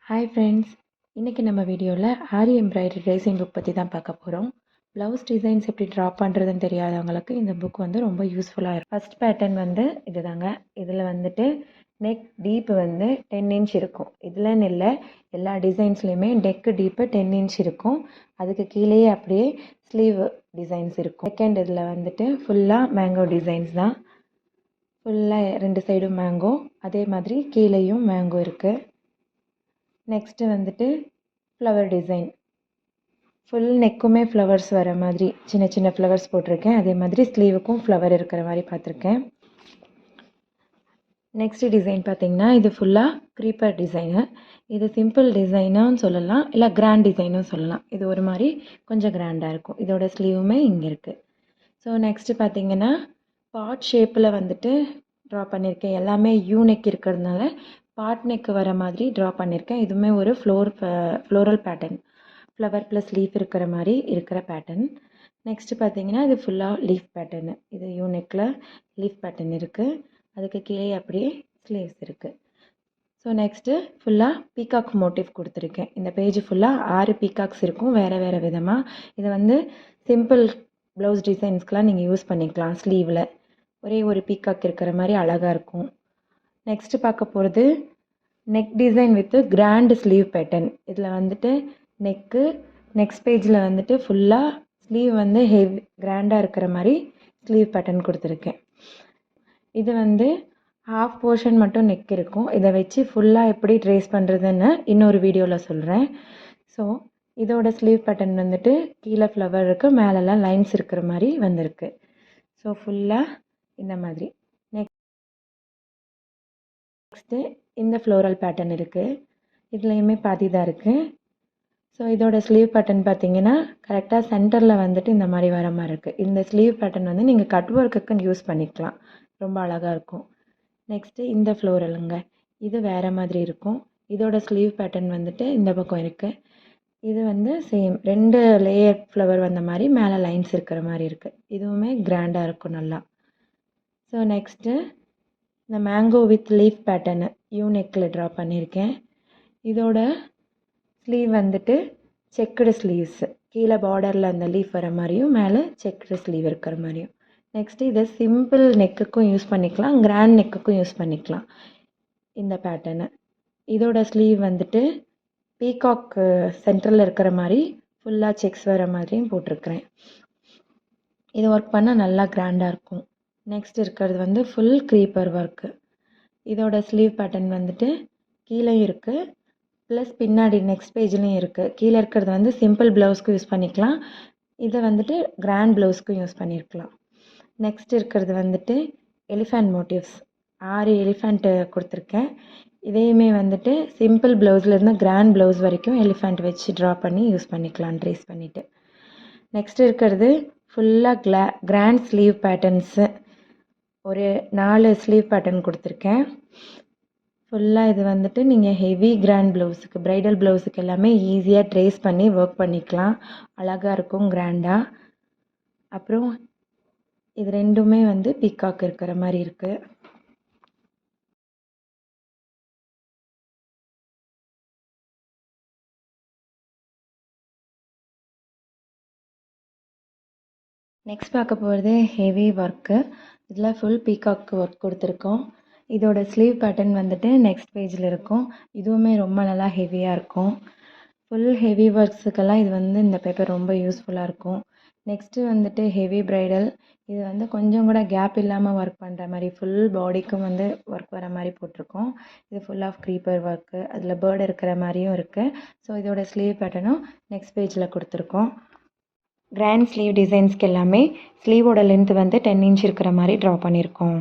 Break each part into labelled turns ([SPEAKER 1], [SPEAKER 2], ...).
[SPEAKER 1] Hi friends, இன்றைக்கி நம்ம வீடியோவில் ஆரி எம்ப்ராய்டரி ட்ரேசிங் புக் பற்றி தான் பார்க்க போகிறோம். ப்ளவுஸ் டிசைன்ஸ் எப்படி ட்ரா பண்ணுறதுன்னு தெரியாதவங்களுக்கு இந்த புக் வந்து ரொம்ப யூஸ்ஃபுல்லாக இருக்கும். ஃபஸ்ட் பேட்டர்ன் வந்து இது தாங்க. இதில் வந்துட்டு நெக் டீப்பு வந்து 10 இன்ச் இருக்கும். இதுலன்னு இல்லை, எல்லா டிசைன்ஸ்லேயுமே நெக்கு டீப்பு 10 இன்ச் இருக்கும். அதுக்கு கீழேயே அப்படியே ஸ்லீவ் டிசைன்ஸ் இருக்கும். செகண்ட் இதில் வந்துட்டு ஃபுல்லாக மேங்கோ டிசைன்ஸ் தான். ஃபுல்லாக 2 சைடும் மேங்கோ, அதே மாதிரி கீழேயும் மேங்கோ இருக்குது. நெக்ஸ்ட்டு வந்துட்டு ஃப்ளவர் டிசைன், ஃபுல் நெக்குமே ஃப்ளவர்ஸ் வர மாதிரி சின்ன சின்ன ஃப்ளவர்ஸ் போட்டிருக்கேன். அதே மாதிரி ஸ்லீவுக்கும் ஃப்ளவர் இருக்கிற மாதிரி பார்த்துருக்கேன். நெக்ஸ்ட் டிசைன் பார்த்திங்கன்னா இது ஃபுல்லாக க்ரீப்பர் டிசைனு. இது சிம்பிள் டிசைனும் சொல்லலாம், இல்லை கிராண்ட் டிசைனும் சொல்லலாம். இது ஒரு மாதிரி கொஞ்சம் கிராண்டாக இருக்கும். இதோட ஸ்லீவுமே இங்கே இருக்குது. ஸோ நெக்ஸ்ட்டு பார்த்திங்கன்னா பாட் ஷேப்பில் வந்துட்டு ட்ரா பண்ணியிருக்கேன். எல்லாமே யூ நெக் இருக்கிறதுனால பாட் நெக் வர மாதிரி ட்ரா பண்ணியிருக்கேன். இதுவுமே ஒரு floral pattern, flower plus leaf இருக்கிற மாதிரி இருக்கிற பேட்டர்ன். நெக்ஸ்ட்டு பார்த்தீங்கன்னா இது ஃபுல்லாக லீஃப் பேட்டர்னு. இது யூ நெக்கில் லீஃப் பேட்டர்ன் இருக்குது. அதுக்கு கீழே அப்படியே ஸ்லீவ்ஸ் இருக்குது. ஸோ நெக்ஸ்ட்டு ஃபுல்லாக பீகாக் மோட்டிவ் கொடுத்துருக்கேன். இந்த பேஜ் ஃபுல்லாக 6 பீகாக்ஸ் இருக்கும் வேறு வேறு விதமாக. இதை வந்து சிம்பிள் ப்ளவுஸ் டிசைன்ஸ்க்கெலாம் நீங்கள் யூஸ் பண்ணிக்கலாம். ஸ்லீவில் ஒரே ஒரு பீகாக் இருக்கிற மாதிரி அழகாக இருக்கும். நெக்ஸ்ட்டு பார்க்க போகிறது neck design with grand sleeve pattern. இதில் வந்துட்டு நெக்ஸ்ட் பேஜில் வந்துட்டு ஃபுல்லாக ஸ்லீவ் வந்து ஹெவி கிராண்டாக இருக்கிற மாதிரி ஸ்லீவ் பேட்டர்ன் கொடுத்துருக்கேன். இது வந்து ஹாஃப் போர்ஷன் மட்டும் நெக் இருக்கும். இதை வச்சு ஃபுல்லாக எப்படி ட்ரேஸ் பண்ணுறதுன்னு இன்னொரு வீடியோவில் சொல்கிறேன். ஸோ இதோட ஸ்லீவ் பேட்டர்ன் வந்துட்டு கீழே ஃப்ளவர் இருக்குது, மேலெல்லாம் லைன்ஸ் இருக்கிற மாதிரி வந்திருக்கு. ஸோ ஃபுல்லாக இந்த மாதிரி. நெக்ஸ்ட்டு இந்த ஃப்ளோரல் பேட்டர்ன் இருக்குது. இதுலேயுமே பாதி தான் இருக்குது. ஸோ இதோட ஸ்லீவ் பேட்டர்ன் பார்த்தீங்கன்னா கரெக்டாக சென்டரில் வந்துட்டு இந்த மாதிரி வர மாதிரி இருக்குது. இந்த ஸ்லீவ் பேட்டர்ன் வந்து நீங்கள் கட் ஒர்க்குக்கு யூஸ் பண்ணிக்கலாம், ரொம்ப அழகாக இருக்கும். நெக்ஸ்ட்டு இந்த ஃப்ளோரலுங்க, இது வேறு மாதிரி இருக்கும். இதோட ஸ்லீவ் பேட்டர்ன் வந்துட்டு இந்த பக்கம் இருக்குது. இது வந்து சேம் 2 லேயர் ஃப்ளவர் வந்த மாதிரி மேலே லைன்ஸ் இருக்கிற மாதிரி இருக்குது. இதுவுமே கிராண்டாக இருக்கும் நல்லா. ஸோ நெக்ஸ்ட்டு இந்த mango with leaf pattern U நெக்கில் ட்ரா பண்ணியிருக்கேன். இதோட ஸ்லீவ் வந்துட்டு செக்குடு ஸ்லீவ்ஸ், கீழே பார்டரில் அந்த லீஃப் வர மாதிரியும் மேலே செக்குடு ஸ்லீவ் இருக்கிற மாதிரியும். நெக்ஸ்ட்டு இதை சிம்பிள் நெக்குக்கும் யூஸ் பண்ணிக்கலாம், கிராண்ட் நெக்குக்கும் யூஸ் பண்ணிக்கலாம் இந்த பேட்டர்னு. இதோட ஸ்லீவ் வந்துட்டு பீகாக் சென்டரில் இருக்கிற மாதிரி ஃபுல்லாக செக்ஸ் வர மாதிரியும் போட்டிருக்கிறேன். இது ஒர்க் பண்ணால் நல்லா கிராண்டாக இருக்கும். நெக்ஸ்ட் இருக்கிறது வந்து ஃபுல் க்ரீப்பர் ஒர்க்கு. இதோட ஸ்லீவ் பேட்டர்ன் வந்துட்டு கீழே இருக்குது, ப்ளஸ் பின்னாடி நெக்ஸ்ட் பேஜ்லேயும் இருக்குது. கீழே இருக்கிறது வந்து சிம்பிள் ப்ளவுஸ்க்கும் யூஸ் பண்ணிக்கலாம், இதை வந்துட்டு கிராண்ட் ப்ளவுஸ்க்கும் யூஸ் பண்ணியிருக்கலாம். நெக்ஸ்ட் இருக்கிறது வந்துட்டு எலிஃபண்ட் மோட்டிவ்ஸ், 6 எலிஃபண்ட்டு கொடுத்துருக்கேன். இதையுமே வந்துட்டு சிம்பிள் ப்ளவுஸ்லேருந்து கிராண்ட் ப்ளவுஸ் வரைக்கும் எலிஃபண்ட் வச்சு ட்ரா பண்ணி யூஸ் பண்ணிக்கலாம் ட்ரேஸ் பண்ணிவிட்டு. நெக்ஸ்ட் இருக்கிறது ஃபுல்லாக கிராண்ட் ஸ்லீவ் பேட்டர்ன்ஸு. ஒரு 4 ஸ்லீவ் பேட்டர்ன் கொடுத்துருக்கேன். ஃபுல்லாக இது வந்துட்டு நீங்கள் ஹெவி கிராண்ட் ப்ளவுஸுக்கு, ப்ரைடல் ப்ளவுஸுக்கு எல்லாமே ஈஸியாக ட்ரேஸ் பண்ணி ஒர்க் பண்ணிக்கலாம், அழகாக இருக்கும் கிராண்டாக. அப்புறம் இது ரெண்டுமே வந்து பீகாக் இருக்கிற மாதிரி இருக்குது. நெக்ஸ்ட் பார்க்க போகிறது ஹெவி ஒர்க்கு. இதில் ஃபுல் பீகாக் ஒர்க் கொடுத்துருக்கோம். இதோட ஸ்லீவ் பேட்டர்ன் வந்துட்டு நெக்ஸ்ட் பேஜில் இருக்கும். இதுவுமே ரொம்ப நல்லா ஹெவியாக இருக்கும். ஃபுல் ஹெவி ஒர்க்ஸுக்கெல்லாம் இது வந்து இந்த பேப்பர் ரொம்ப யூஸ்ஃபுல்லாக இருக்கும். நெக்ஸ்ட்டு வந்துட்டு ஹெவி ப்ரைடல். இது வந்து கொஞ்சம் கூட கேப் இல்லாமல் ஒர்க் பண்ணுற மாதிரி ஃபுல் பாடிக்கும் வந்து ஒர்க் வர மாதிரி போட்டிருக்கோம். இது ஃபுல் ஆஃப் க்ரீப்பர் ஒர்க்கு, அதில் பேர்டு இருக்கிற மாதிரியும் இருக்குது. ஸோ இதோட ஸ்லீவ் பேட்டர்னும் நெக்ஸ்ட் பேஜில் கொடுத்துருக்கோம். கிராண்ட் ஸ்லீவ் டிசைன்ஸ்க்கு எல்லாமே ஸ்லீவோட லென்த் வந்து 10 இன்ச் இருக்கிற மாதிரி ட்ரா பண்ணியிருக்கோம்.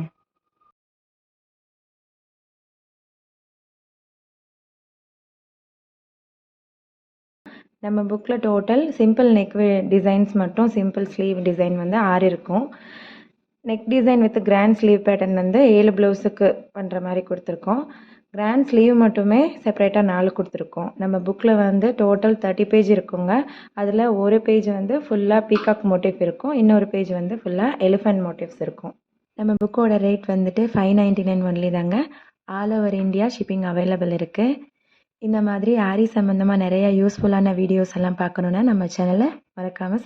[SPEAKER 1] நம்ம புக்கில் டோட்டல் சிம்பிள் நெக் டிசைன்ஸ் மட்டும், சிம்பிள் ஸ்லீவ் டிசைன் வந்து 6 இருக்கும். Neck design with grand sleeve pattern வந்து 7 ப்ளவுஸுக்கு பண்ணுற மாதிரி கொடுத்துருக்கோம். கிராண்ட் ஸ்லீவ் மட்டுமே செப்பரேட்டாக 4 கொடுத்துருக்கோம். நம்ம புக்கில் வந்து டோட்டல் 30 பேஜ் இருக்குங்க. அதில் ஒரு பேஜ் வந்து ஃபுல்லாக பீகாக் மோட்டிவ் இருக்கும், இன்னொரு பேஜ் வந்து ஃபுல்லாக எலிஃபண்ட் மோட்டிவ்ஸ் இருக்கும். நம்ம புக்கோட ரேட் வந்துட்டு 599 ஒன்லி தாங்க. All over India shipping available இருக்குது. இந்த மாதிரி ஆரி சம்மந்தமாக நிறைய யூஸ்ஃபுல்லான வீடியோஸ் எல்லாம் பார்க்கணுன்னா நம்ம சேனலை மறக்காமல்